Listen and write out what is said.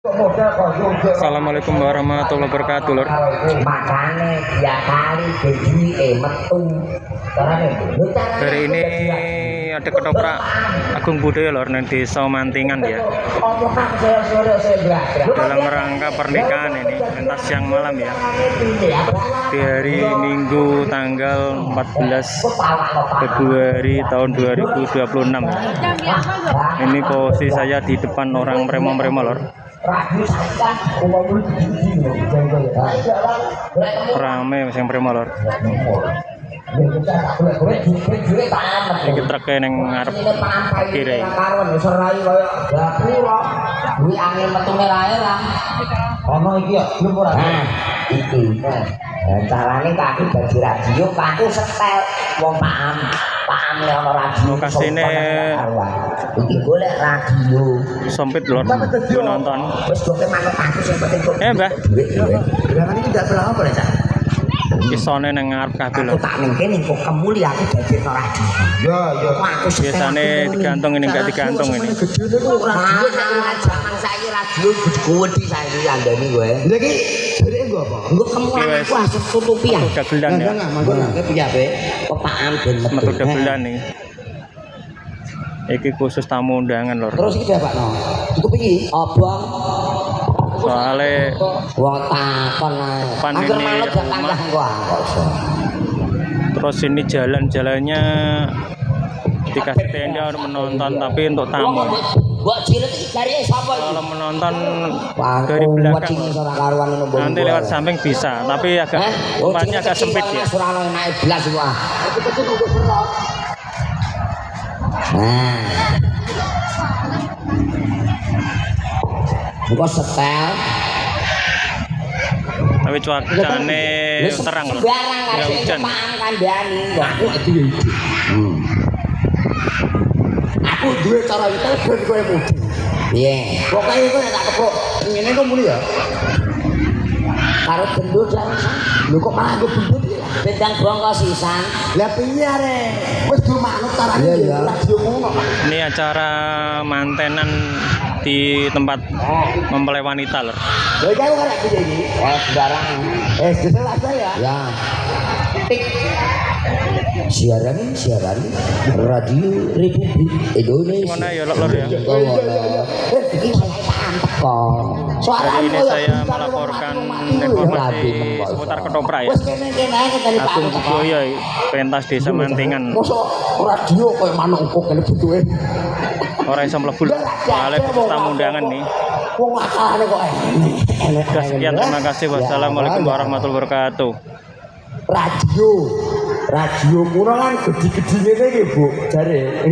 Assalamualaikum warahmatullahi wabarakatuh, Lur. Makane tiap kali jadi metu. Hari ini ada ketoprak Agung Budaya, Lur, di Desa Mantingan ya. Dalam rangka pernikahan ini, lintas siang malam ya. Di hari Minggu tanggal 14 Februari tahun 2026 ya. Ini posisi saya di depan orang premo-premo, Lur. Rame yang premo, Lur. Iki truk ning ngarep kiri. Kuwi angin metune rae lah. Ono iki ya, belum ora. Nah, iki. Carane kaki bagi radio, aku setel wong paham. Paham le ono radio. Lokasine iki golek radio. Sempit, Lur. Yo nonton. Wis goke manut aku sing penting kok. Mbah. Berapa iki ndak berapa apa, Cak? Kisone nang ngarep kabeh, Lur. Aku tak ning kene kok kemuli aku dadi radio. Ya, ya. Biasane digantung ini enggak digantung ini. Gedene ku radio jaman saiki radio gede saiki andane kowe. Lha iki dereke nggo apa? Nggo kemulan aku asuk tutupi ya. Dagelan ya. Mangga piye ape? Pepakan ben Metu dagelan iki. Iki khusus tamu undangan, Lur. Terus iki dapakno. Cukup iki abang. Soale wong takon ae. Angger manut gak tanggang kok. Terus ini jalan-jalannya dikasih tenda untuk menonton, tapi untuk tamu. Mbok cilik iki jarine sapa iki? Kalau menonton dari belakang nanti lewat samping bisa, tapi agak tempatnya agak sempit ya. Ora ono enake blas wae. Nah. Bukan setel. Tapi cuacane terang loh. Enggak hujan. Aku duwe cara itu ben kowe mudi. Piye? Pokoke kowe tak keprok ngene kok muli ya. Karo gendut lan. Lho kok malah nggo gendut ya? Bendang bongko sisan. Lah piye arek? Wis do manut carane radio ngono. Ini acara mantenan di tempat mempelai wanita, Lur. Lha iki aku arek piye iki? Sembarang. Jelas ya. Ya. Tik. Siaran Radio Republik Indonesia. Mana ya, Lur ya? Iki santai kok. Hari ini saya melaporkan informasi seputar ketoprak ya. Agung Budaya pentas Desa Mantingan. Mosok radio koyo manuk kok kene butuhe. Ora iso mlebu. Soale tamu undangan nih. Wong akalane kok enek. Sekian, terima kasih. Wassalamualaikum warahmatullahi wabarakatuh. Radio murah kan gede-gede ngene iki, Bu. Jare.